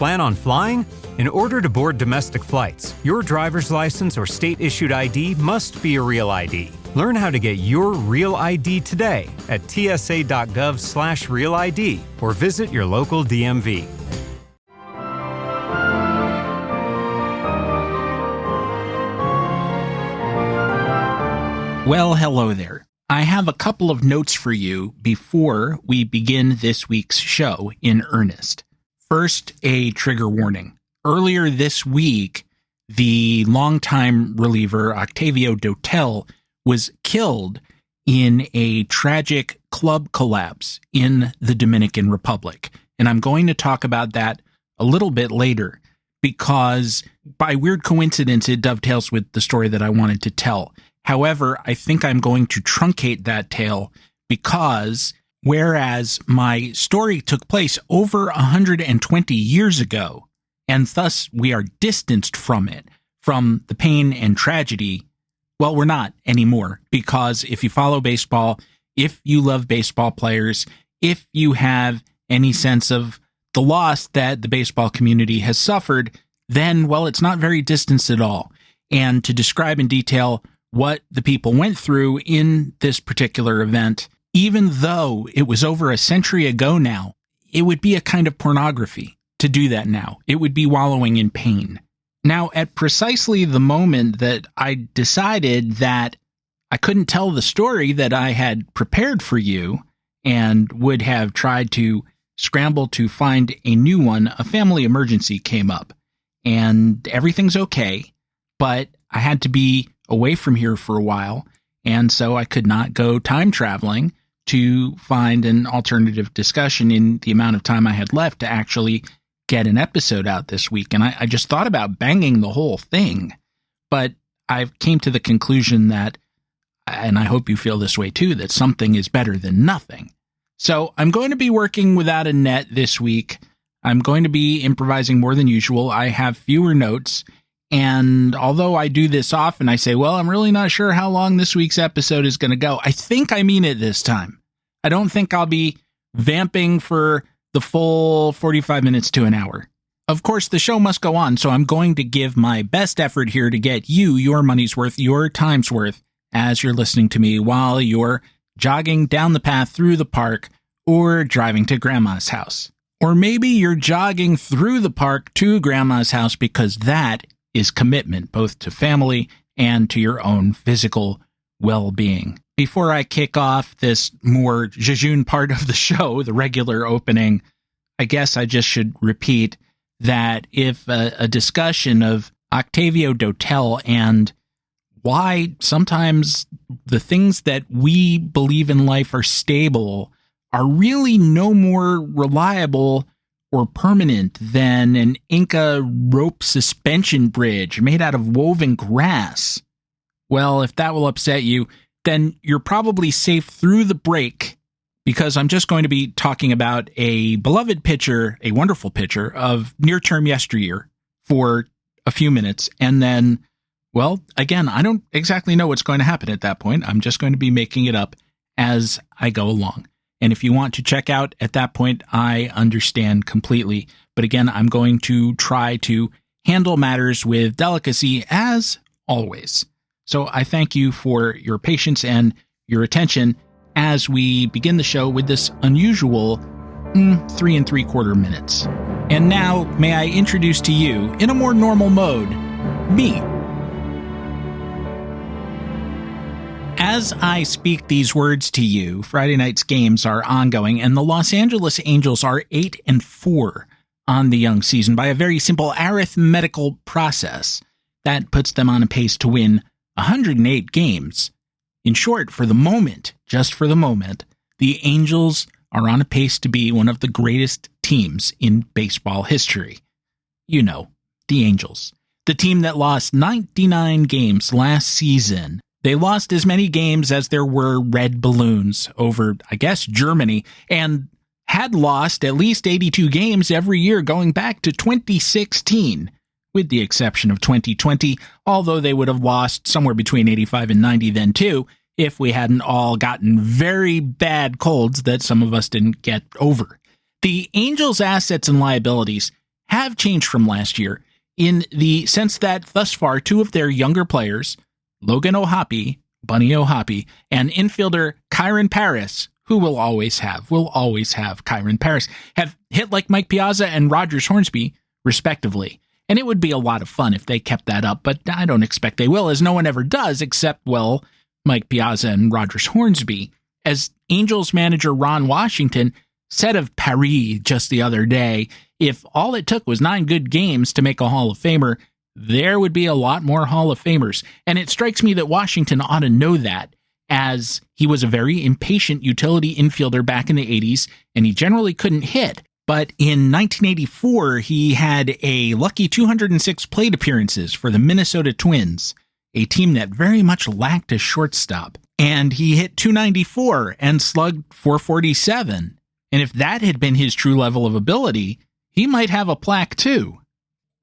Plan on flying? In order to board domestic flights, your driver's license or state-issued ID must be a real ID. Learn how to get your real ID today at tsa.gov/real ID or visit your local DMV. Well, hello there. I have a couple of notes for you before we begin this week's show in earnest. First, a trigger warning. Earlier this week, the longtime reliever Octavio Dotel was killed in a tragic club collapse in the Dominican Republic. And I'm going to talk about that a little bit later because by weird coincidence, it dovetails with the story that I wanted to tell. However, I think I'm going to truncate that tale because whereas my story took place over 120 years ago, and thus we are distanced from it, from the pain and tragedy, well, we're not anymore. Because if you follow baseball, if you love baseball players, if you have any sense of the loss that the baseball community has suffered, then, well, it's not very distanced at all. And to describe in detail what the people went through in this particular event, even though it was over a century ago now, it would be a kind of pornography to do that now. It would be wallowing in pain. Now, at precisely the moment that I decided that I couldn't tell the story that I had prepared for you and would have tried to scramble to find a new one, a family emergency came up. And everything's okay, but I had to be away from here for a while, and so I could not go time traveling to find an alternative discussion in the amount of time I had left to actually get an episode out this week. And I just thought about banging the whole thing, but I came to the conclusion that, and I hope you feel this way too, that something is better than nothing. So I'm going to be working without a net this week. I'm going to be improvising more than usual. I have fewer notes. And although I do this often, I say, well, I'm really not sure how long this week's episode is going to go. I think I mean it this time. I don't think I'll be vamping for the full 45 minutes to an hour. Of course, the show must go on, so I'm going to give my best effort here to get you your money's worth, your time's worth, as you're listening to me while you're jogging down the path through the park or driving to Grandma's house. Or maybe you're jogging through the park to Grandma's house because that is commitment both to family and to your own physical well-being. Before I kick off this more jejune part of the show, the regular opening, I guess I just should repeat that if a discussion of Octavio Dotel and why sometimes the things that we believe in life are stable are really no more reliable or permanent than an Inca rope suspension bridge made out of woven grass. Well, if that will upset you, then you're probably safe through the break, because I'm just going to be talking about a beloved pitcher, a wonderful pitcher of near-term yesteryear for a few minutes. And then, well, again, I don't exactly know what's going to happen at that point. I'm just going to be making it up as I go along. And if you want to check out at that point, I understand completely. But again, I'm going to try to handle matters with delicacy as always. So I thank you for your patience and your attention as we begin the show with this unusual 3 3/4 minutes. And now, may I introduce to you, in a more normal mode, me. As I speak these words to you, Friday night's games are ongoing, and the Los Angeles Angels are 8-4 on the young season by a very simple arithmetical process that puts them on a pace to win 108 games. In short, for the moment, just for the moment, the Angels are on a pace to be one of the greatest teams in baseball history. You know, the Angels. The team that lost 99 games last season. They lost as many games as there were red balloons over, I guess, Germany, and had lost at least 82 games every year going back to 2016, with the exception of 2020, although they would have lost somewhere between 85 and 90 then too, if we hadn't all gotten very bad colds that some of us didn't get over. The Angels' assets and liabilities have changed from last year in the sense that thus far, two of their younger players, Logan O'Hoppe, Bunny O'Hoppe, and infielder Kyron Paris, who we'll always have Kyron Paris, have hit like Mike Piazza and Rogers Hornsby, respectively. And it would be a lot of fun if they kept that up, but I don't expect they will, as no one ever does, except, well, Mike Piazza and Rogers Hornsby. As Angels manager Ron Washington said of Paris just the other day, if all it took was 9 good games to make a Hall of Famer, there would be a lot more Hall of Famers. And it strikes me that Washington ought to know that, as he was a very impatient utility infielder back in the 80s, and he generally couldn't hit. But in 1984, he had a lucky 206 plate appearances for the Minnesota Twins, a team that very much lacked a shortstop. And he hit .294 and slugged .447. And if that had been his true level of ability, he might have a plaque too.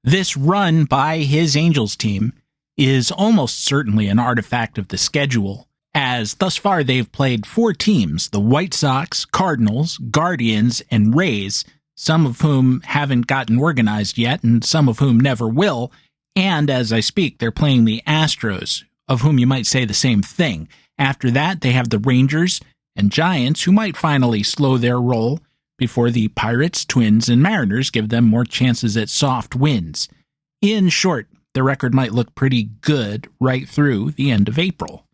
This run by his Angels team is almost certainly an artifact of the schedule, as thus far they've played 4 teams, the White Sox, Cardinals, Guardians, and Rays, some of whom haven't gotten organized yet and some of whom never will. And as I speak, they're playing the Astros, of whom you might say the same thing. After that, they have the Rangers and Giants, who might finally slow their roll before the Pirates, Twins, and Mariners give them more chances at soft wins. In short, the record might look pretty good right through the end of April.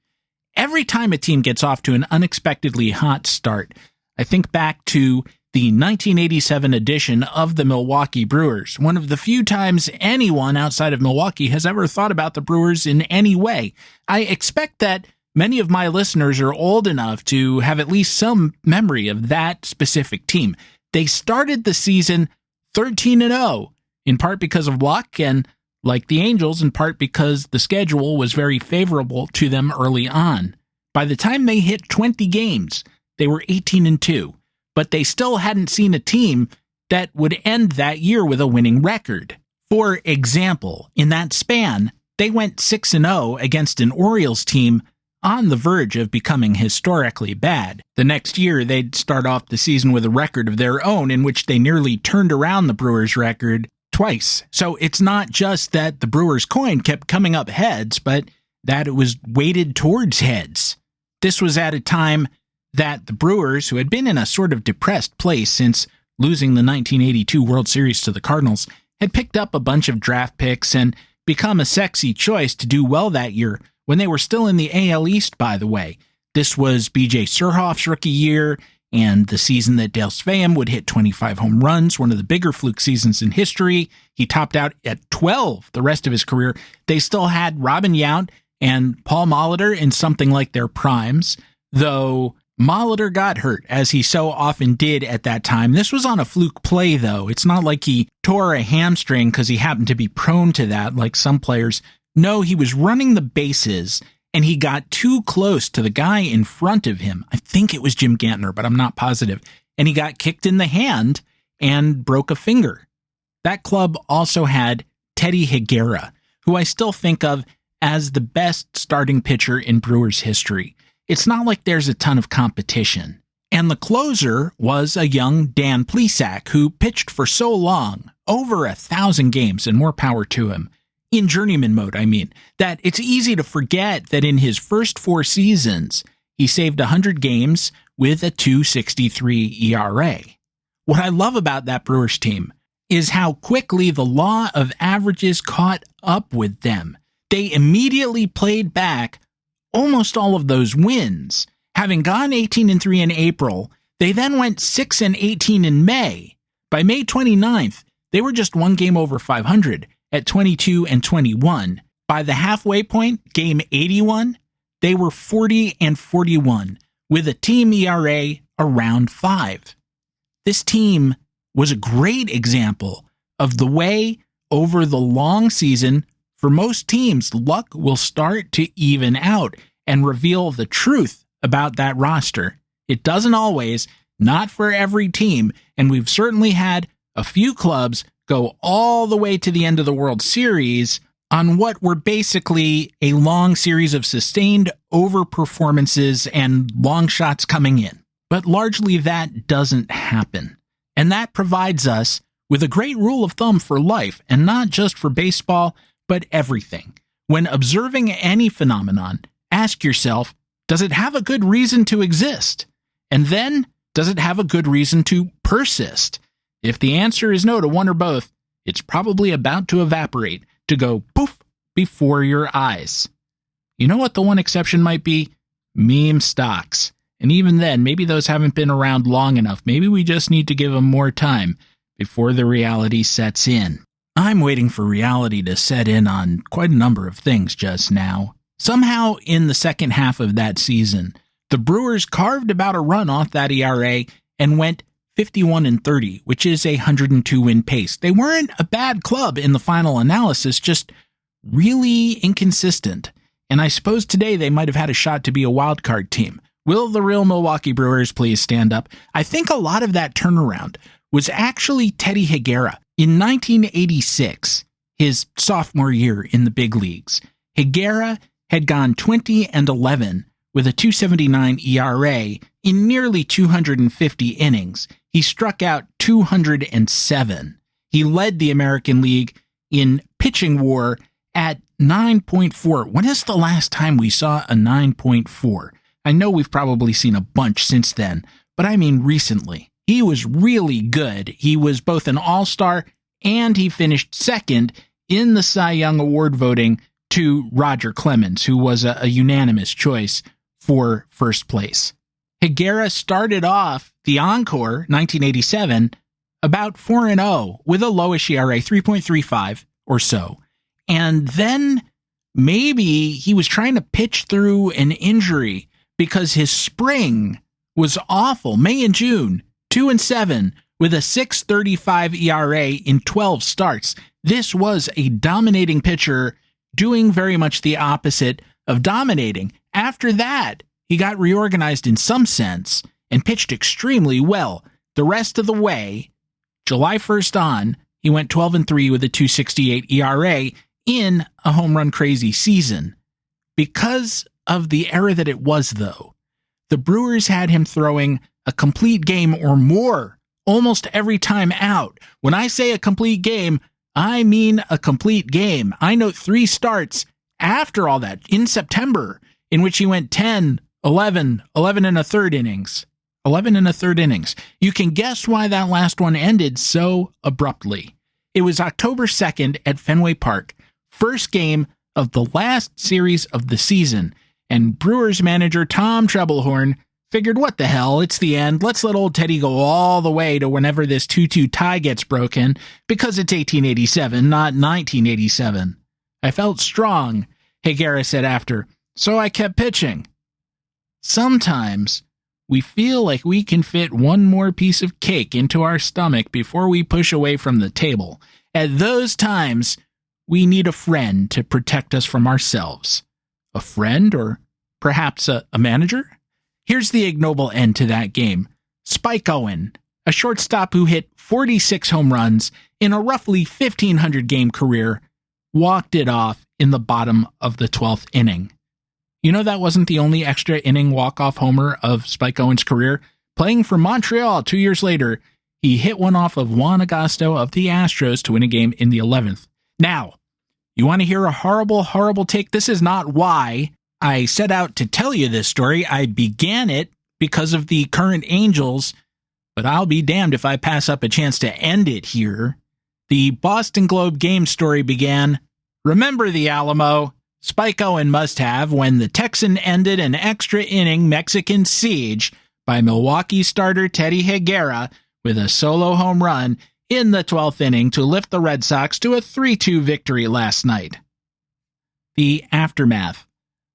Every time a team gets off to an unexpectedly hot start, I think back to the 1987 edition of the Milwaukee Brewers, one of the few times anyone outside of Milwaukee has ever thought about the Brewers in any way. I expect that many of my listeners are old enough to have at least some memory of that specific team. They started the season 13-0, in part because of luck, and like the Angels, in part because the schedule was very favorable to them early on. By the time they hit 20 games, they were 18-2, but they still hadn't seen a team that would end that year with a winning record. For example, in that span, they went 6-0 against an Orioles team on the verge of becoming historically bad. The next year, they'd start off the season with a record of their own in which they nearly turned around the Brewers' record twice. So it's not just that the Brewers' coin kept coming up heads, but that it was weighted towards heads. This was at a time that the Brewers, who had been in a sort of depressed place since losing the 1982 World Series to the Cardinals, had picked up a bunch of draft picks and become a sexy choice to do well that year, when they were still in the AL East, by the way. This was B.J. Surhoff's rookie year, and the season that Dale Sveum would hit 25 home runs, one of the bigger fluke seasons in history. He topped out at 12 the rest of his career. They still had Robin Yount and Paul Molitor in something like their primes, though Molitor got hurt, as he so often did at that time. This was on a fluke play, though. It's not like he tore a hamstring because he happened to be prone to that, like some players. No, he was running the bases, and he got too close to the guy in front of him. I think it was Jim Gantner, but I'm not positive. And he got kicked in the hand and broke a finger. That club also had Teddy Higuera, who I still think of as the best starting pitcher in Brewers history. It's not like there's a ton of competition. And the closer was a young Dan Plesac, who pitched for so long, over 1,000 games, and more power to him. In journeyman mode, I mean, that it's easy to forget that in his first 4 seasons, he saved 100 games with a .263 ERA. What I love about that Brewers team is how quickly the law of averages caught up with them. They immediately played back almost all of those wins. Having gone 18-3 in April, they then went 6-18 in May. By May 29th, they were just 1 game over 500. At 22-21. By the halfway point, game 81, they were 40-41 with a team ERA around 5. This team was a great example of the way over the long season, for most teams, luck will start to even out and reveal the truth about that roster. It doesn't always, not for every team, and we've certainly had a few clubs go all the way to the end of the World Series on what were basically a long series of sustained overperformances and long shots coming in. But largely that doesn't happen. And that provides us with a great rule of thumb for life, and not just for baseball, but everything. When observing any phenomenon, ask yourself, does it have a good reason to exist? And then, does it have a good reason to persist? If the answer is no to one or both, it's probably about to evaporate, to go poof before your eyes. You know what the one exception might be? Meme stocks. And even then, maybe those haven't been around long enough. Maybe we just need to give them more time before the reality sets in. I'm waiting for reality to set in on quite a number of things just now. Somehow, in the second half of that season, the Brewers carved about a run off that ERA and went 51-30, which is a 102-win pace. They weren't a bad club in the final analysis, just really inconsistent. And I suppose today they might have had a shot to be a wild card team. Will the real Milwaukee Brewers please stand up? I think a lot of that turnaround was actually Teddy Higuera. In 1986, his sophomore year in the big leagues, Higuera had gone 20-11 with a 2.79 ERA in nearly 250 innings. He struck out 207. He led the American League in pitching WAR at 9.4. When is the last time we saw a 9.4? I know we've probably seen a bunch since then, but I mean recently. He was really good. He was both an all-star and he finished second in the Cy Young Award voting to Roger Clemens, who was a unanimous choice for first place. Higuera started off the encore, 1987, about 4-0 with a lowish ERA, 3.35 or so. And then maybe he was trying to pitch through an injury because his spring was awful. May and June, 2-7 with a 6.35 ERA in 12 starts. This was a dominating pitcher doing very much the opposite of dominating. After that, he got reorganized in some sense and pitched extremely well. The rest of the way, July 1st on, he went 12-3 with a 2.68 ERA in a home run crazy season. Because of the era that it was, though, the Brewers had him throwing a complete game or more almost every time out. When I say a complete game, I mean a complete game. I note 3 starts after all that in September in which he went 10, 11, 11 and a third innings. 11 and a third innings. You can guess why that last one ended so abruptly. It was October 2nd at Fenway Park, first game of the last series of the season, and Brewers manager Tom Trebelhorn figured, what the hell, it's the end. Let's let old Teddy go all the way to whenever this 2-2 tie gets broken, because it's 1887, not 1987. I felt strong, Higuera said after, so I kept pitching. Sometimes we feel like we can fit one more piece of cake into our stomach before we push away from the table. At those times, we need a friend to protect us from ourselves. A friend, or perhaps a manager? Here's the ignoble end to that game. Spike Owen, a shortstop who hit 46 home runs in a roughly 1,500 game career, walked it off in the bottom of the 12th inning. You know that wasn't the only extra inning walk-off homer of Spike Owen's career. Playing for Montreal 2 years later, he hit one off of Juan Agosto of the Astros to win a game in the 11th. Now, you want to hear a horrible, horrible take? This is not why I set out to tell you this story. I began it because of the current Angels, but I'll be damned if I pass up a chance to end it here. The Boston Globe game story began, remember the Alamo? Spike Owen must have when the Texan ended an extra inning Mexican siege by Milwaukee starter Teddy Higuera with a solo home run in the 12th inning to lift the Red Sox to a 3-2 victory last night. The aftermath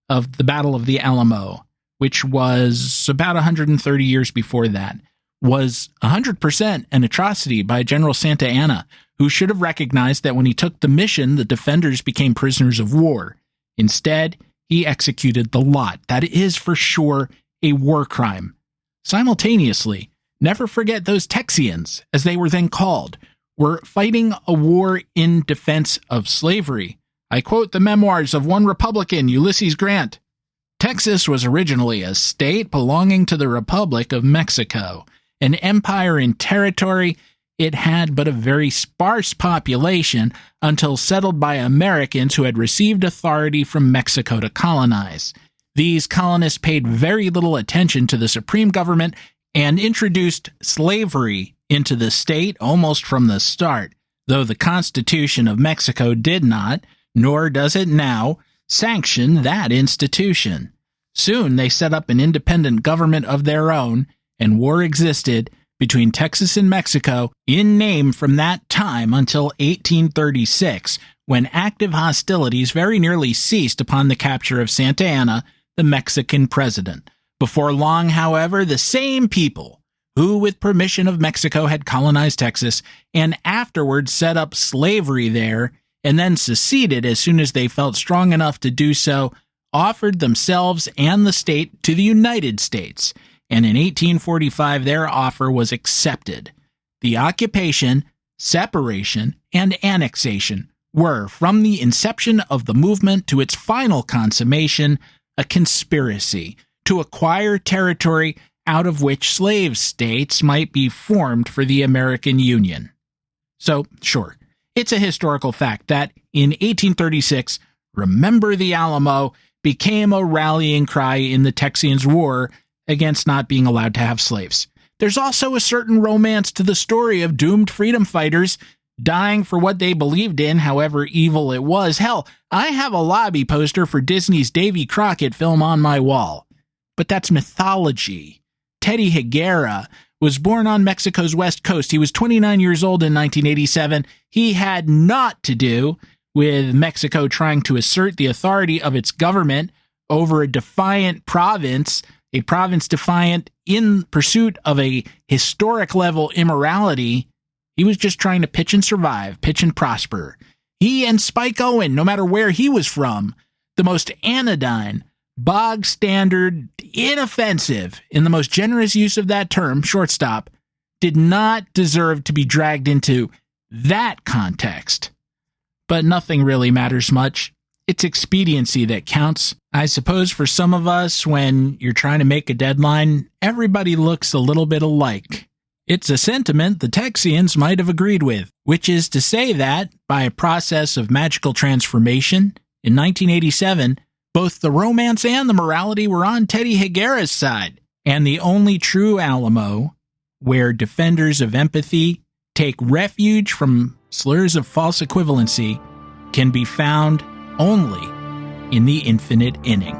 of the Battle of the Alamo, which was about 130 years before that, was 100% an atrocity by General Santa Anna, who should have recognized that when he took the mission, the defenders became prisoners of war. Instead, he executed the lot. That is for sure a war crime. Simultaneously, never forget those Texians, as they were then called, were fighting a war in defense of slavery. I quote the memoirs of one Republican, Ulysses Grant. Texas was originally a state belonging to the Republic of Mexico, an empire in territory it had but a very sparse population until settled by Americans who had received authority from Mexico to colonize. These colonists paid very little attention to the supreme government and introduced slavery into the state almost from the start, though the Constitution of Mexico did not, nor does it now, sanction that institution. Soon they set up an independent government of their own, and war existed between Texas and Mexico in name from that time until 1836, when active hostilities very nearly ceased upon the capture of Santa Anna, the Mexican president. Before long, however, the same people who, with permission of Mexico, had colonized Texas and afterwards set up slavery there and then seceded as soon as they felt strong enough to do so, offered themselves and the state to the United States, and in 1845 their offer was accepted. The occupation, separation, and annexation were, from the inception of the movement to its final consummation, a conspiracy to acquire territory out of which slave states might be formed for the American Union. So, sure, it's a historical fact that in 1836, Remember the Alamo became a rallying cry in the Texians' war against not being allowed to have slaves. There's also a certain romance to the story of doomed freedom fighters dying for what they believed in, however evil it was. Hell, I have a lobby poster for Disney's Davy Crockett film on my wall. But that's mythology. Teddy Higuera was born on Mexico's west coast. He was 29 years old in 1987. He had naught to do with Mexico trying to assert the authority of its government over a defiant province, a province defiant in pursuit of a historic level immorality. He was just trying to pitch and survive, pitch and prosper. He and Spike Owen, no matter where he was from, the most anodyne, bog standard, inoffensive, in the most generous use of that term, shortstop, did not deserve to be dragged into that context. But nothing really matters much. It's expediency that counts. I suppose for some of us, when you're trying to make a deadline, everybody looks a little bit alike. It's a sentiment the Texians might have agreed with, which is to say that, by a process of magical transformation, in 1987, both the romance and the morality were on Teddy Higuera's side, and the only true Alamo, where defenders of empathy take refuge from slurs of false equivalency, can be found only in the infinite inning.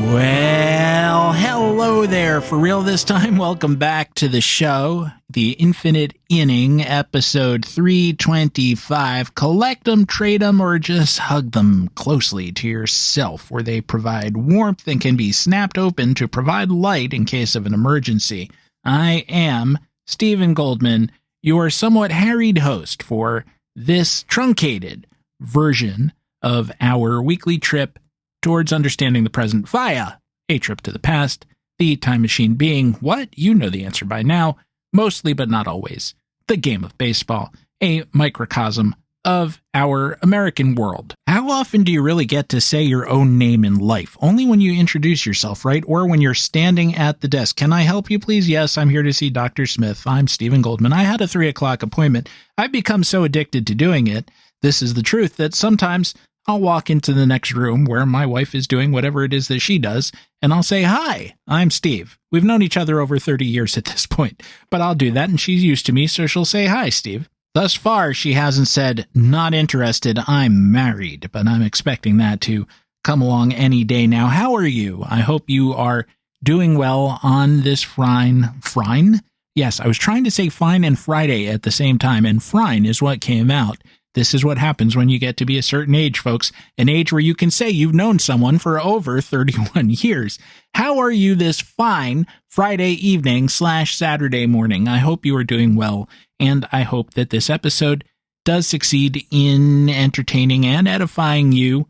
Well, hello there, for real this time. Welcome back to the show, the Infinite Inning, episode 325. Collect them, trade them, or just hug them closely to yourself, where they provide warmth and can be snapped open to provide light in case of an emergency. I am Stephen Goldman, your somewhat harried host for this truncated version of our weekly trip towards understanding the present via a trip to the past, the time machine being what? You know the answer by now, mostly but not always, the game of baseball, a microcosm of our American world. How often do you really get to say your own name in life? Only when you introduce yourself, right? Or when you're standing at the desk. Can I help you, please? Yes, I'm here to see Dr. Smith. I'm Stephen Goldman. I had a 3 o'clock appointment. I've become so addicted to doing it. This is the truth that sometimes I'll walk into the next room where my wife is doing whatever it is that she does, and I'll say, "Hi, I'm Steve." We've known each other over 30 years at this point, but I'll do that, and she's used to me, so she'll say, "Hi, Steve." Thus far, she hasn't said, "Not interested, I'm married," but I'm expecting that to come along any day now. How are you? I hope you are doing well on this fine? Yes, I was trying to say fine and Friday at the same time, and frine is what came out. This is what happens when you get to be a certain age, folks. An age where you can say you've known someone for over 31 years. How are you this fine Friday evening / Saturday morning? I hope you are doing well, and I hope that this episode does succeed in entertaining and edifying you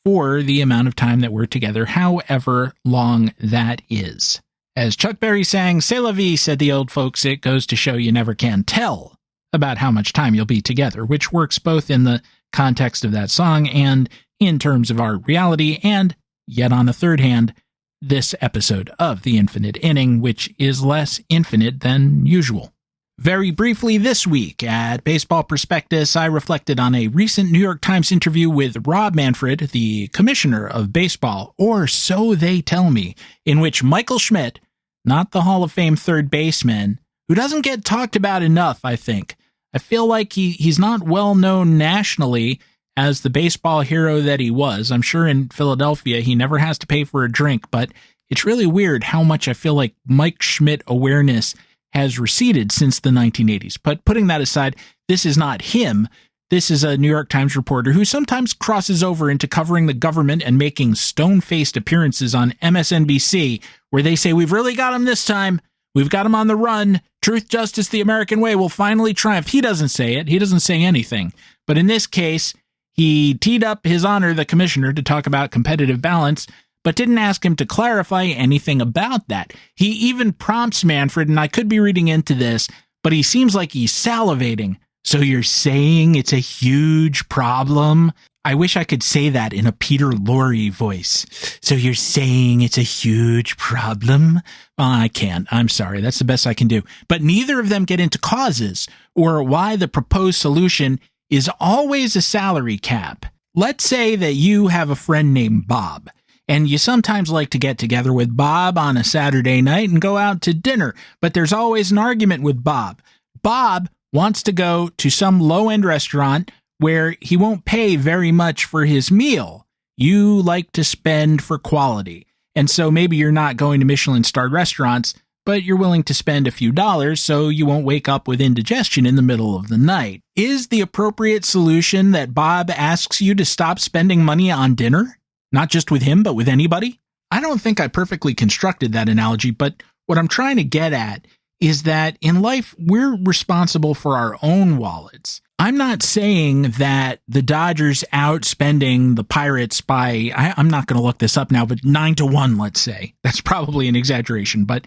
for the amount of time that we're together, however long that is. As Chuck Berry sang, "C'est la vie," said the old folks, it goes to show you never can tell about how much time you'll be together, which works both in the context of that song and in terms of our reality, and yet on the third hand, this episode of The Infinite Inning, which is less infinite than usual. Very briefly this week at Baseball Prospectus, I reflected on a recent New York Times interview with Rob Manfred, the commissioner of baseball, or so they tell me, in which Michael Schmidt, not the Hall of Fame third baseman, who doesn't get talked about enough, I think. I feel like he's not well known nationally as the baseball hero that he was. I'm sure in Philadelphia he never has to pay for a drink, but it's really weird how much I feel like Mike Schmidt awareness has receded since the 1980s. But putting that aside, this is not him. This is a New York Times reporter who sometimes crosses over into covering the government and making stone-faced appearances on MSNBC, where they say, "We've really got him this time. We've got him on the run. Truth, justice, the American way will finally triumph." He doesn't say it. He doesn't say anything. But in this case, he teed up His Honor, the commissioner, to talk about competitive balance, but didn't ask him to clarify anything about that. He even prompts Manfred, and I could be reading into this, but he seems like he's salivating. "So you're saying it's a huge problem?" I wish I could say that in a Peter Lorre voice. "So you're saying it's a huge problem?" Well, I can't. I'm sorry. That's the best I can do. But neither of them get into causes or why the proposed solution is always a salary cap. Let's say that you have a friend named Bob, and you sometimes like to get together with Bob on a Saturday night and go out to dinner, but there's always an argument with Bob. Bob wants to go to some low-end restaurant where he won't pay very much for his meal. You like to spend for quality. And so maybe you're not going to Michelin-starred restaurants, but you're willing to spend a few dollars so you won't wake up with indigestion in the middle of the night. Is the appropriate solution that Bob asks you to stop spending money on dinner? Not just with him, but with anybody? I don't think I perfectly constructed that analogy, but what I'm trying to get at is that in life, we're responsible for our own wallets. I'm not saying that the Dodgers outspending the Pirates by, I'm not going to look this up now, but 9-1, let's say. That's probably an exaggeration, but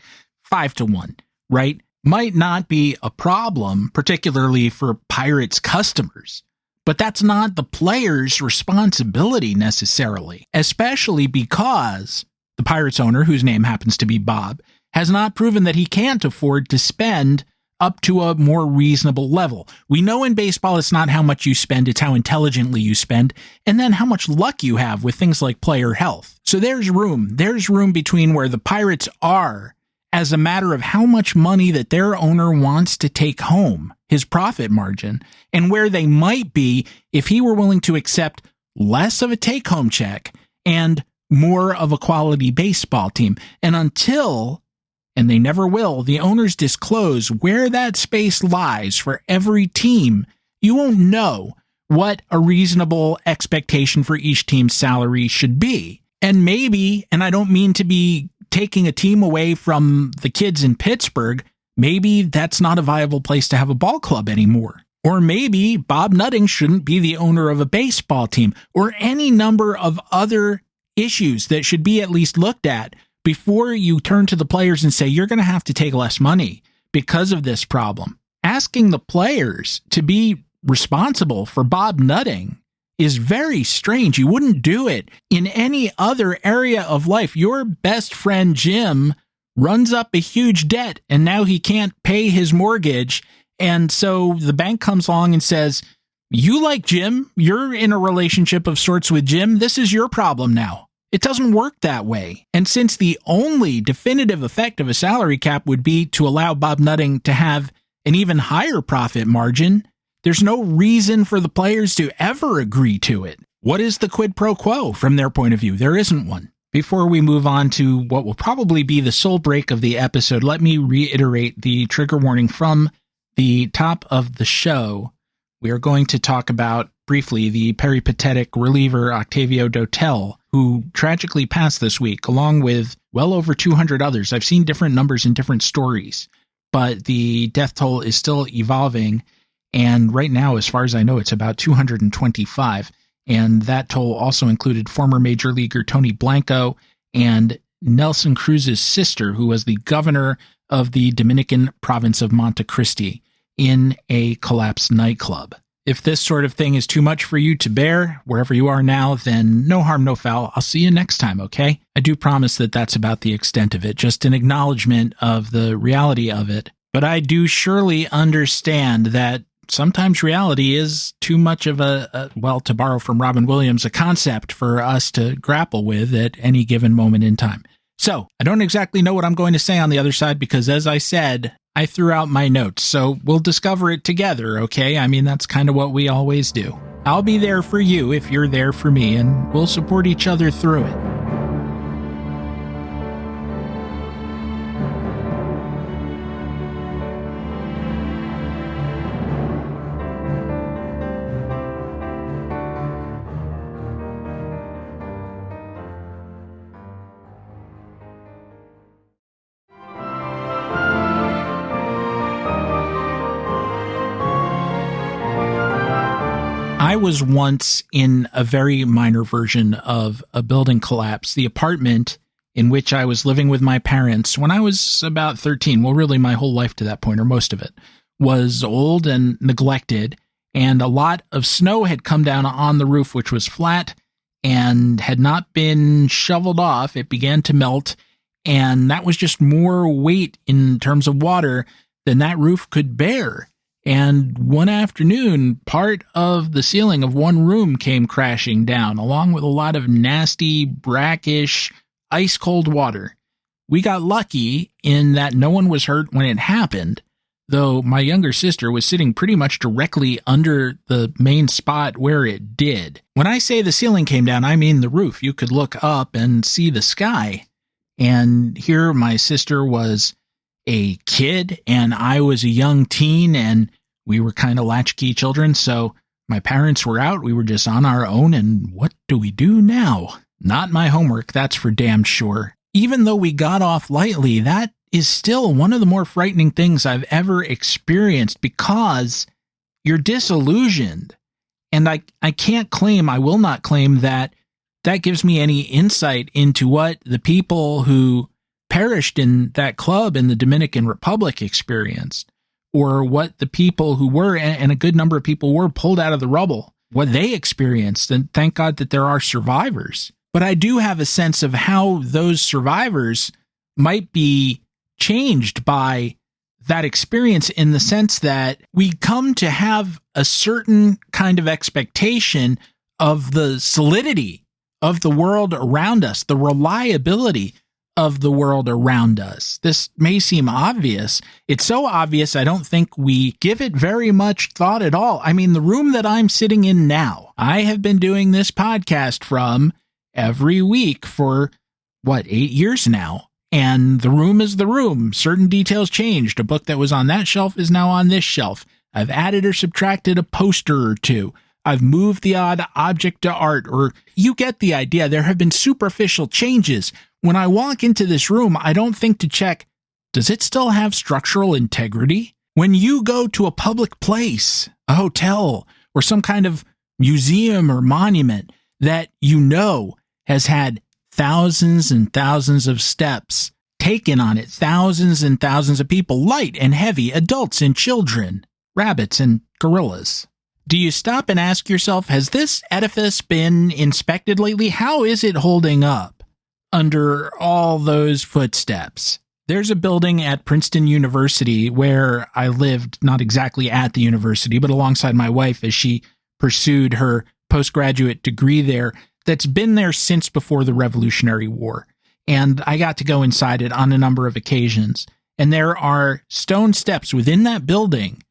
5-1, right? Might not be a problem, particularly for Pirates customers. But that's not the player's responsibility necessarily, especially because the Pirates owner, whose name happens to be Bob, has not proven that he can't afford to spend up to a more reasonable level. We know in baseball it's not how much you spend, it's how intelligently you spend, and then how much luck you have with things like player health. So there's room between where the Pirates are as a matter of how much money that their owner wants to take home, his profit margin, and where they might be if he were willing to accept less of a take-home check and more of a quality baseball team. And until, and they never will, the owners disclose where that space lies for every team, you won't know what a reasonable expectation for each team's salary should be. And maybe, and I don't mean to be taking a team away from the kids in Pittsburgh, maybe that's not a viable place to have a ball club anymore. Or maybe Bob Nutting shouldn't be the owner of a baseball team, or any number of other issues that should be at least looked at before you turn to the players and say, you're going to have to take less money because of this problem. Asking the players to be responsible for Bob Nutting is very strange. You wouldn't do it in any other area of life. Your best friend Jim runs up a huge debt and now he can't pay his mortgage. And so the bank comes along and says, you like Jim, you're in a relationship of sorts with Jim, this is your problem now. It doesn't work that way. And since the only definitive effect of a salary cap would be to allow Bob Nutting to have an even higher profit margin, there's no reason for the players to ever agree to it. What is the quid pro quo from their point of view? There isn't one. Before we move on to what will probably be the sole break of the episode, let me reiterate the trigger warning from the top of the show, we are going to talk about briefly the peripatetic reliever Octavio Dotel, who tragically passed this week, along with well over 200 others. I've seen different numbers in different stories, but the death toll is still evolving. And right now, as far as I know, it's about 225. And that toll also included former major leaguer Tony Blanco and Nelson Cruz's sister, who was the governor of the Dominican province of Monte Cristi, in a collapsed nightclub. If this sort of thing is too much for you to bear, wherever you are now, then no harm, no foul. I'll see you next time, okay? I do promise that that's about the extent of it, just an acknowledgement of the reality of it. But I do surely understand that sometimes reality is too much of well, to borrow from Robin Williams, a concept for us to grapple with at any given moment in time. So, I don't exactly know what I'm going to say on the other side because, as I said, I threw out my notes, so we'll discover it together, okay? I mean, that's kind of what we always do. I'll be there for you if you're there for me, and we'll support each other through it. I was once in a very minor version of a building collapse. The apartment in which I was living with my parents when I was about 13, well, really my whole life to that point, or most of it, was old and neglected, and a lot of snow had come down on the roof, which was flat and had not been shoveled off. It began to melt, and that was just more weight in terms of water than that roof could bear. And one afternoon, part of the ceiling of one room came crashing down, along with a lot of nasty, brackish, ice-cold water. We got lucky in that no one was hurt when it happened, though my younger sister was sitting pretty much directly under the main spot where it did. When I say the ceiling came down, I mean the roof. You could look up and see the sky. And here my sister was a kid and I was a young teen, and we were kind of latchkey children, so my parents were out, we were just on our own, and what do we do now? Not my homework, that's for damn sure. Even though we got off lightly, that is still one of the more frightening things I've ever experienced because you're disillusioned. And I can't claim, I will not claim that gives me any insight into what the people who perished in that club in the Dominican Republic experienced, or what the people who were, and a good number of people were pulled out of the rubble, what they experienced. And thank God that there are survivors. But I do have a sense of how those survivors might be changed by that experience, in the sense that we come to have a certain kind of expectation of the solidity of the world around us, the reliability of the world around us. This may seem obvious. It's so obvious I don't think we give it very much thought at all. I mean, the room that I'm sitting in now, I have been doing this podcast from every week for, 8 years now? And the room is the room. Certain details changed. A book that was on that shelf is now on this shelf. I've added or subtracted a poster or two. I've moved the odd object to art, or you get the idea. There have been superficial changes. When I walk into this room, I don't think to check, does it still have structural integrity? When you go to a public place, a hotel, or some kind of museum or monument that you know has had thousands and thousands of steps taken on it, thousands and thousands of people, light and heavy, adults and children, rabbits and gorillas. Do you stop and ask yourself, has this edifice been inspected lately? How is it holding up under all those footsteps? There's a building at Princeton University where I lived, not exactly at the university, but alongside my wife as she pursued her postgraduate degree there, that's been there since before the Revolutionary War. And I got to go inside it on a number of occasions. And there are stone steps within that building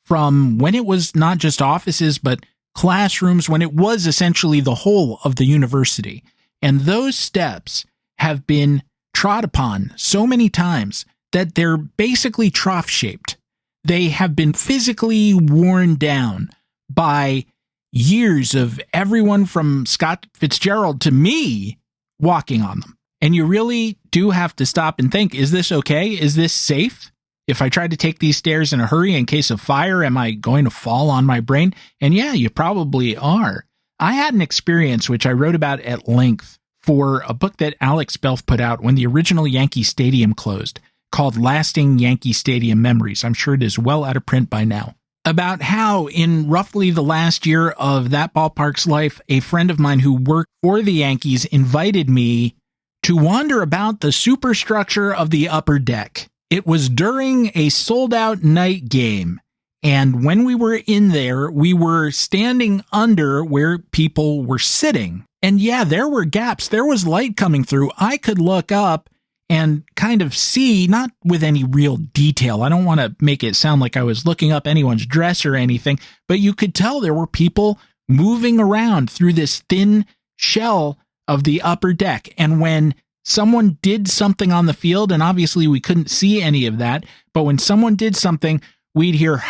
from when it was not just offices, but classrooms, when it was essentially the whole of the university. And those steps have been trod upon so many times that they're basically trough-shaped. They have been physically worn down by years of everyone from Scott Fitzgerald to me walking on them. And you really do have to stop and think, is this okay? Is this safe? If I try to take these stairs in a hurry in case of fire, am I going to fall on my brain? And yeah, you probably are. I had an experience which I wrote about at length for a book that Alex Belf put out when the original Yankee Stadium closed, called Lasting Yankee Stadium Memories. I'm sure it is well out of print by now. About how in roughly the last year of that ballpark's life, a friend of mine who worked for the Yankees invited me to wander about the superstructure of the upper deck. It was during a sold-out night game, and when we were in there, we were standing under where people were sitting. And yeah, there were gaps. There was light coming through. I could look up and kind of see, not with any real detail. I don't want to make it sound like I was looking up anyone's dress or anything, but you could tell there were people moving around through this thin shell of the upper deck. And when someone did something on the field, and obviously we couldn't see any of that, but when someone did something, we'd hear,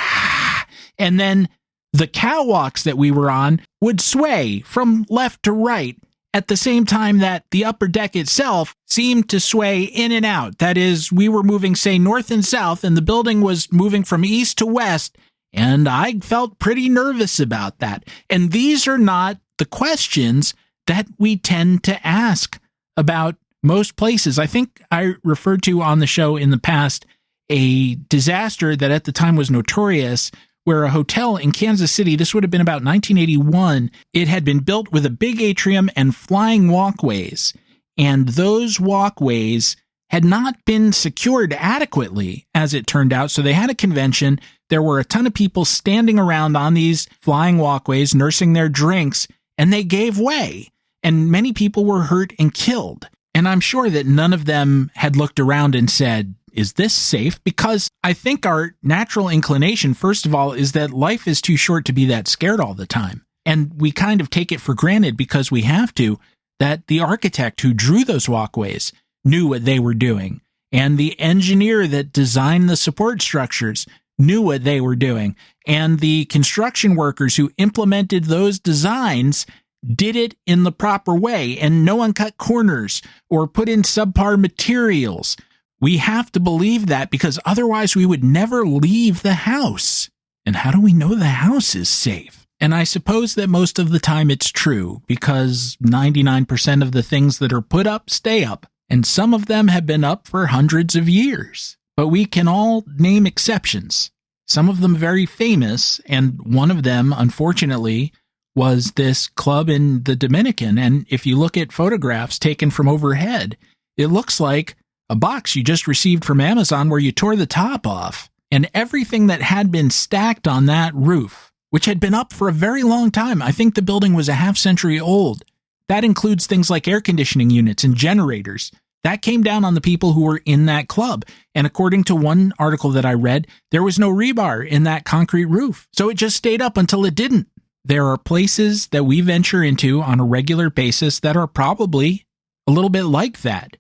and then the catwalks that we were on would sway from left to right at the same time that the upper deck itself seemed to sway in and out. That is, we were moving, say, north and south, and the building was moving from east to west, and I felt pretty nervous about that. And these are not the questions that we tend to ask about most places. I think I referred to on the show in the past a disaster that at the time was notorious, where a hotel in Kansas City, this would have been about 1981, it had been built with a big atrium and flying walkways. And those walkways had not been secured adequately, as it turned out. So they had a convention. There were a ton of people standing around on these flying walkways, nursing their drinks, and they gave way. And many people were hurt and killed. And I'm sure that none of them had looked around and said, is this safe? Because I think our natural inclination, first of all, is that life is too short to be that scared all the time. And we kind of take it for granted because we have to, that the architect who drew those walkways knew what they were doing. And the engineer that designed the support structures knew what they were doing. And the construction workers who implemented those designs did it in the proper way, and no one cut corners or put in subpar materials. We have to believe that, because otherwise we would never leave the house. And how do we know the house is safe? And I suppose that most of the time it's true, because 99% of the things that are put up stay up, and some of them have been up for hundreds of years. But we can all name exceptions, some of them very famous, and one of them, unfortunately, was this club in the Dominican. And if you look at photographs taken from overhead, it looks like a box you just received from Amazon where you tore the top off. And everything that had been stacked on that roof, which had been up for a very long time, I think the building was a half-century old. That includes things like air conditioning units and generators. That came down on the people who were in that club. And according to one article that I read, there was no rebar in that concrete roof. So it just stayed up until it didn't. There are places that we venture into on a regular basis that are probably a little bit like that.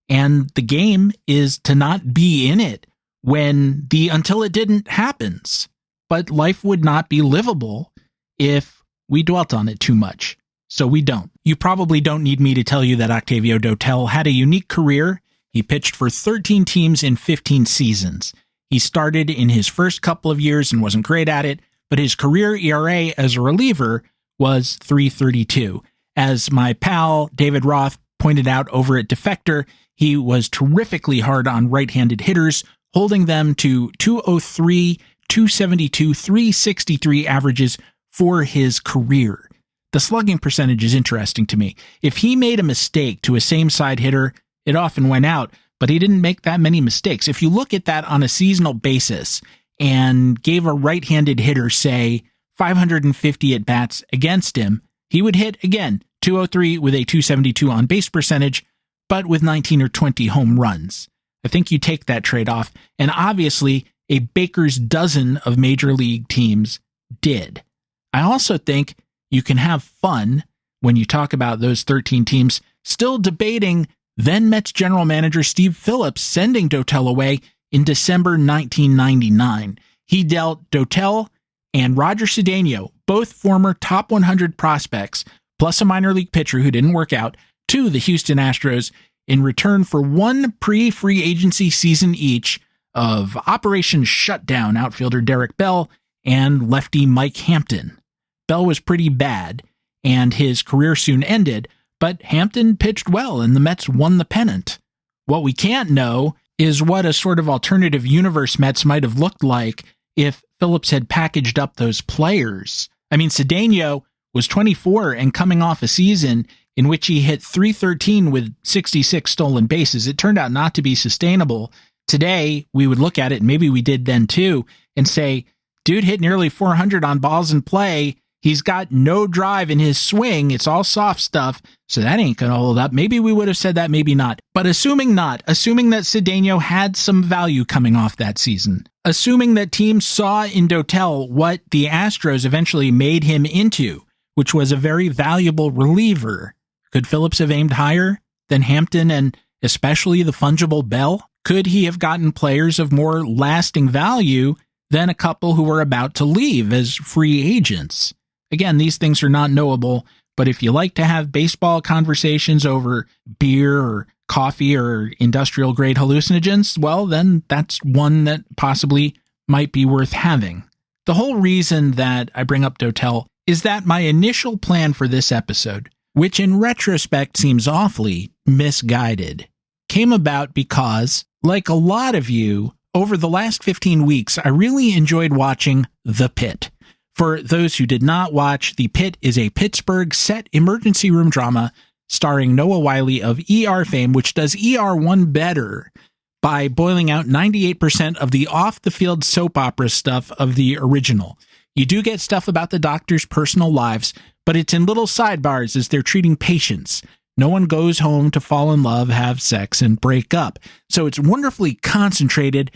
And the game is to not be in it when the until it didn't happens. But life would not be livable if we dwelt on it too much. So we don't. You probably don't need me to tell you that Octavio Dotel had a unique career. He pitched for 13 teams in 15 seasons. He started in his first couple of years and wasn't great at it, but his career ERA as a reliever was .332. As my pal David Roth pointed out over at Defector, he was terrifically hard on right-handed hitters, holding them to 203, 272, 363 averages for his career. The slugging percentage is interesting to me. If he made a mistake to a same-side hitter, it often went out, but he didn't make that many mistakes. If you look at that on a seasonal basis and gave a right-handed hitter, say, 550 at-bats against him, he would hit, again, 203 with a 272 on-base percentage, but with 19 or 20 home runs. I think you take that trade-off, and obviously a baker's dozen of major league teams did. I also think you can have fun when you talk about those 13 teams still debating then Mets general manager Steve Phillips sending Dotel away in December 1999. He dealt Dotel and Roger Cedeno, both former top 100 prospects, plus a minor league pitcher who didn't work out, to the Houston Astros in return for one pre-free agency season each of Operation Shutdown outfielder Derek Bell and lefty Mike Hampton. Bell was pretty bad, and his career soon ended, but Hampton pitched well, and the Mets won the pennant. What we can't know is what a sort of alternative universe Mets might have looked like if Phillips had packaged up those players. I mean, Cedeno was 24 and coming off a season in which he hit .313 with 66 stolen bases. It turned out not to be sustainable. Today, we would look at it, and maybe we did then too, and say, dude hit nearly 400 on balls in play. He's got no drive in his swing. It's all soft stuff, so that ain't going to hold up. Maybe we would have said that, maybe not. But assuming not, assuming that Cedeno had some value coming off that season, assuming that teams saw in Dotel what the Astros eventually made him into, which was a very valuable reliever, could Phillips have aimed higher than Hampton and especially the fungible Bell? Could he have gotten players of more lasting value than a couple who were about to leave as free agents? Again, these things are not knowable, but if you like to have baseball conversations over beer or coffee or industrial grade hallucinogens, well, then that's one that possibly might be worth having. The whole reason that I bring up Dotel is that my initial plan for this episode, which in retrospect seems awfully misguided, came about because, like a lot of you, over the last 15 weeks, I really enjoyed watching The Pitt. For those who did not watch, The Pitt is a Pittsburgh set emergency room drama starring Noah Wyle of ER fame, which does ER one better by boiling out 98% of the off-the-field soap opera stuff of the original. You do get stuff about the doctors' personal lives, but it's in little sidebars as they're treating patients. No one goes home to fall in love, have sex, and break up. So it's wonderfully concentrated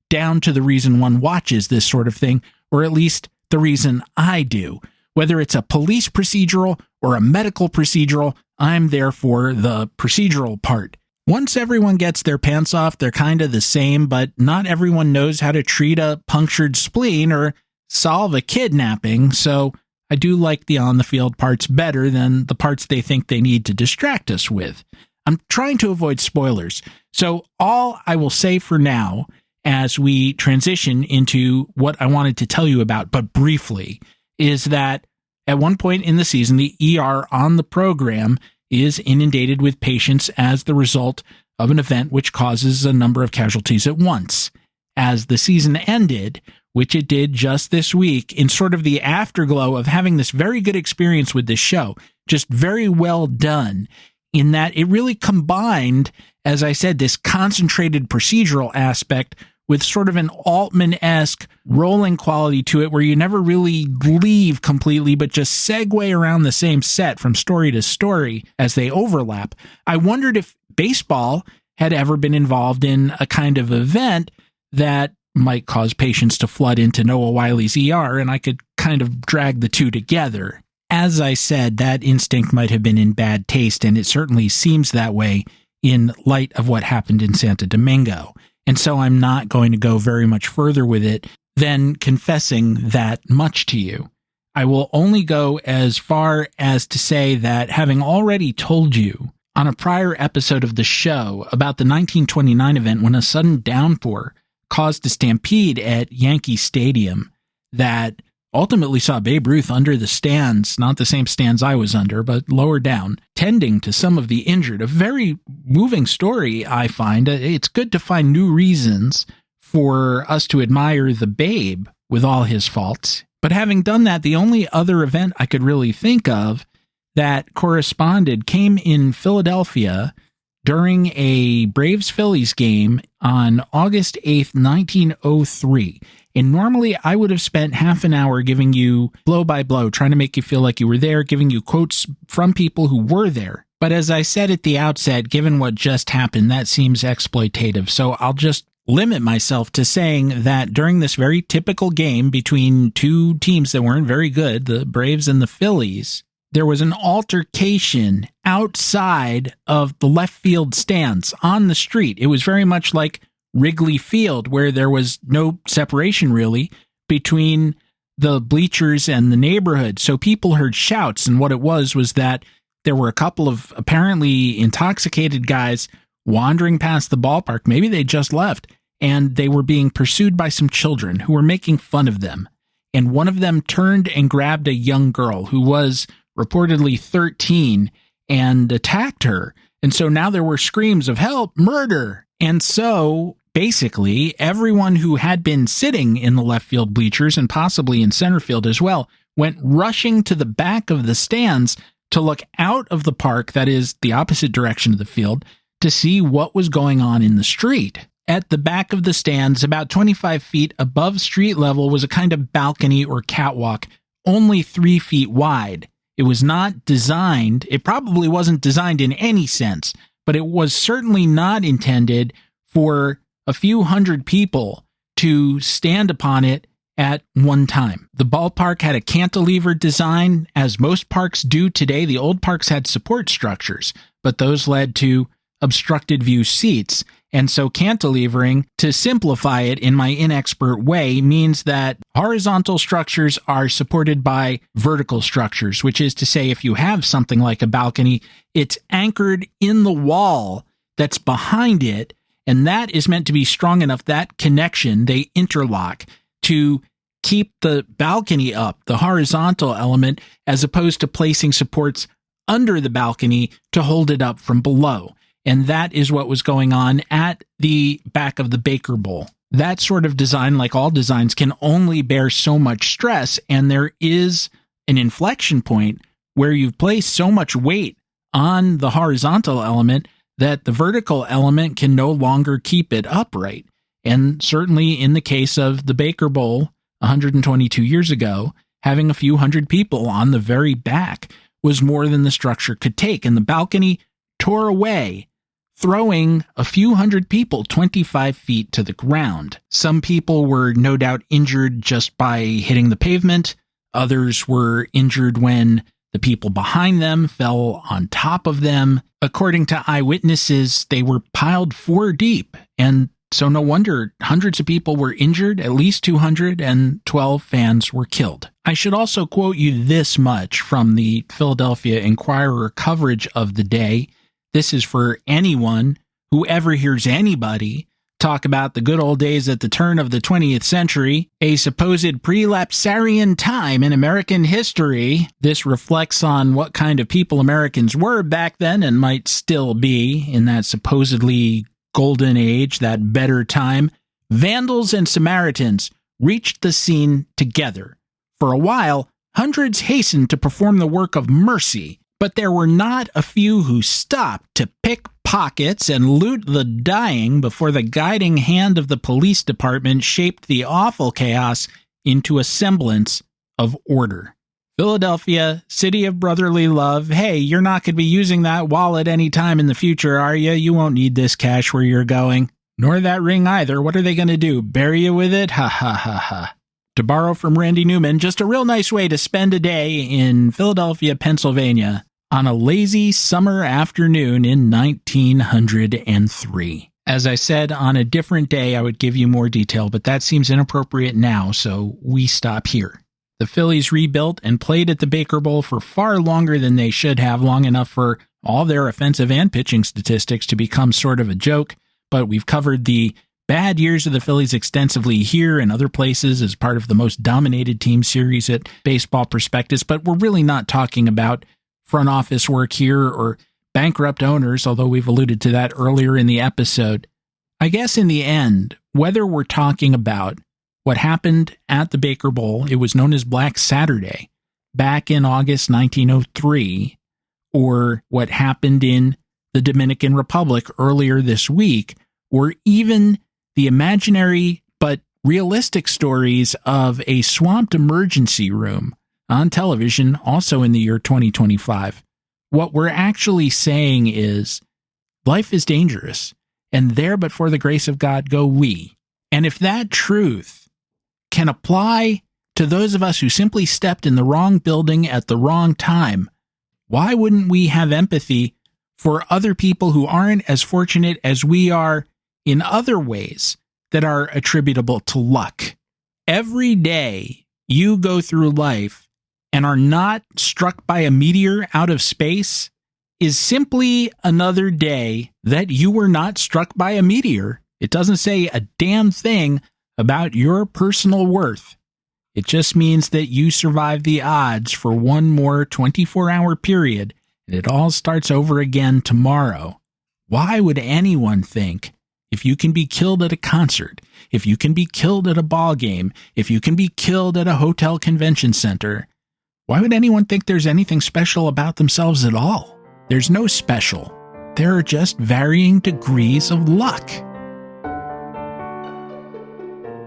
down to the reason one watches this sort of thing, or at least the reason I do. Whether it's a police procedural or a medical procedural, I'm there for the procedural part. Once everyone gets their pants off, they're kind of the same, but not everyone knows how to treat a punctured spleen or solve a kidnapping, so I do like the on-the-field parts better than the parts they think they need to distract us with. I'm trying to avoid spoilers, so all I will say for now, as we transition into what I wanted to tell you about, but briefly, is that at one point in the season, the ER on the program is inundated with patients as the result of an event which causes a number of casualties at once. As the season ended, which it did just this week, in sort of the afterglow of having this very good experience with this show, just very well done, in that it really combined, as I said, this concentrated procedural aspect with sort of an Altman-esque rolling quality to it where you never really leave completely, but just segue around the same set from story to story as they overlap. I wondered if baseball had ever been involved in a kind of event that might cause patients to flood into Noah Wyle's ER, and I could kind of drag the two together. As I said, that instinct might have been in bad taste, and it certainly seems that way in light of what happened in Santo Domingo. And so I'm not going to go very much further with it than confessing that much to you. I will only go as far as to say that having already told you on a prior episode of the show about the 1929 event when a sudden downpour caused a stampede at Yankee Stadium that ultimately saw Babe Ruth under the stands, not the same stands I was under, but lower down, tending to some of the injured. A very moving story, I find. It's good to find new reasons for us to admire the Babe with all his faults. But having done that, the only other event I could really think of that corresponded came in Philadelphia during a Braves-Phillies game on August 8th, 1903. And normally I would have spent half an hour giving you blow by blow, trying to make you feel like you were there, giving you quotes from people who were there. But as I said at the outset, given what just happened, that seems exploitative. So I'll just limit myself to saying that during this very typical game between two teams that weren't very good, the Braves and the Phillies, there was an altercation outside of the left field stands on the street. It was very much like Wrigley Field, where there was no separation really between the bleachers and the neighborhood. So people heard shouts, and what it was that there were a couple of apparently intoxicated guys wandering past the ballpark. Maybe they just left, and they were being pursued by some children who were making fun of them. And one of them turned and grabbed a young girl who was reportedly 13 and attacked her. And so now there were screams of help, murder. And so basically everyone who had been sitting in the left field bleachers and possibly in center field as well went rushing to the back of the stands to look out of the park, that is the opposite direction of the field, to see what was going on in the street. At the back of the stands, about 25 feet above street level, was a kind of balcony or catwalk, only 3 feet wide. It was not designed, it probably wasn't designed in any sense, but it was certainly not intended for a few hundred people to stand upon it at one time. The ballpark had a cantilever design, as most parks do today. The old parks had support structures, but those led to obstructed view seats. And so cantilevering, to simplify it in my inexpert way, means that horizontal structures are supported by vertical structures, which is to say, if you have something like a balcony, it's anchored in the wall that's behind it, and that is meant to be strong enough, that connection, they interlock, to keep the balcony up, the horizontal element, as opposed to placing supports under the balcony to hold it up from below. And that is what was going on at the back of the Baker Bowl. That sort of design, like all designs, can only bear so much stress, and there is an inflection point where you've placed so much weight on the horizontal element that the vertical element can no longer keep it upright. And certainly in the case of the Baker Bowl 122 years ago, having a few hundred people on the very back was more than the structure could take, and the balcony tore away, throwing a few hundred people 25 feet to the ground. Some people were no doubt injured just by hitting the pavement. Others were injured when the people behind them fell on top of them. According to eyewitnesses, they were piled 4 deep, and so no wonder hundreds of people were injured, at least 212 fans were killed. I should also quote you this much from the Philadelphia Inquirer coverage of the day. This is for anyone who ever hears anybody talk about the good old days at the turn of the 20th century, a supposed prelapsarian time in American history. This reflects on what kind of people Americans were back then and might still be in that supposedly golden age, that better time. Vandals and Samaritans reached the scene together. For a while, hundreds hastened to perform the work of mercy, but there were not a few who stopped to pick pockets and loot the dying before the guiding hand of the police department shaped the awful chaos into a semblance of order. Philadelphia, city of brotherly love. Hey, you're not going to be using that wallet any time in the future, are you? You won't need this cash where you're going. Nor that ring either. What are they going to do? Bury you with it? Ha ha ha ha. To borrow from Randy Newman, just a real nice way to spend a day in Philadelphia, Pennsylvania, on a lazy summer afternoon in 1903. As I said, on a different day, I would give you more detail, but that seems inappropriate now, so we stop here. The Phillies rebuilt and played at the Baker Bowl for far longer than they should have, long enough for all their offensive and pitching statistics to become sort of a joke, but we've covered the bad years of the Phillies extensively here and other places as part of the most dominated team series at Baseball Prospectus, but we're really not talking about front office work here or bankrupt owners, although we've alluded to that earlier in the episode. I guess in the end, whether we're talking about what happened at the Baker Bowl, it was known as Black Saturday, back in August 1903, or what happened in the Dominican Republic earlier this week, or even the imaginary but realistic stories of a swamped emergency room on television, also in the year 2025. What we're actually saying is, life is dangerous, and there but for the grace of God go we. And if that truth can apply to those of us who simply stepped in the wrong building at the wrong time, why wouldn't we have empathy for other people who aren't as fortunate as we are in other ways that are attributable to luck? Every day you go through life and are not struck by a meteor out of space is simply another day that you were not struck by a meteor. It doesn't say a damn thing about your personal worth. It just means that you survive the odds for one more 24-hour period, and it all starts over again tomorrow. Why would anyone think if you can be killed at a concert, if you can be killed at a ball game, if you can be killed at a hotel convention center, why would anyone think there's anything special about themselves at all? There's no special. There are just varying degrees of luck.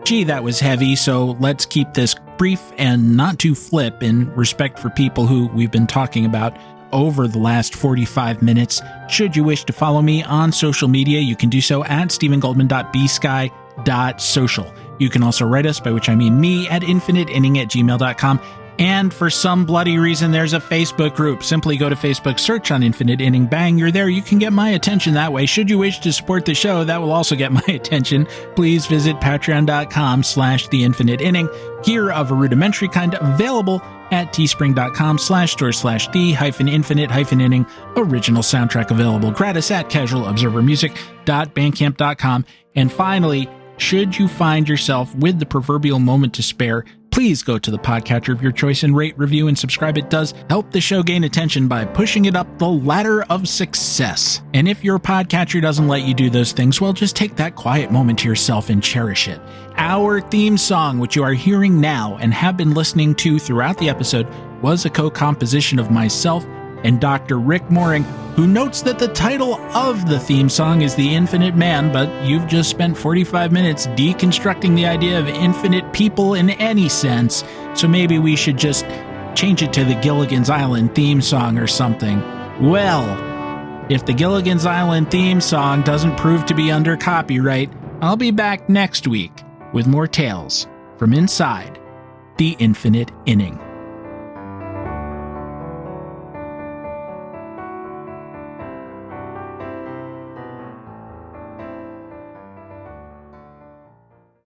Gee, that was heavy, so let's keep this brief and not too flip in respect for people who we've been talking about over the last 45 minutes. Should you wish to follow me on social media, you can do so at stephengoldman.bsky.social. You can also write us, by which I mean me, at infiniteinning@gmail.com. And for some bloody reason, there's a Facebook group. Simply go to Facebook, search on Infinite Inning, bang, you're there. You can get my attention that way. Should you wish to support the show, that will also get my attention. Please visit patreon.com/The Infinite Inning. Gear of a rudimentary kind available at teespring.com/store/the-infinite-inning. Original soundtrack available gratis at casualobservermusic.bandcamp.com. And finally, should you find yourself with the proverbial moment to spare, please go to the podcatcher of your choice and rate, review, and subscribe. It does help the show gain attention by pushing it up the ladder of success. And if your podcatcher doesn't let you do those things, well, just take that quiet moment to yourself and cherish it. Our theme song, which you are hearing now and have been listening to throughout the episode, was a co-composition of myself and Dr. Rick Mooring, who notes that the title of the theme song is The Infinite Man, but you've just spent 45 minutes deconstructing the idea of infinite people in any sense, so maybe we should just change it to the Gilligan's Island theme song or something. Well, if the Gilligan's Island theme song doesn't prove to be under copyright, I'll be back next week with more tales from inside the Infinite Inning.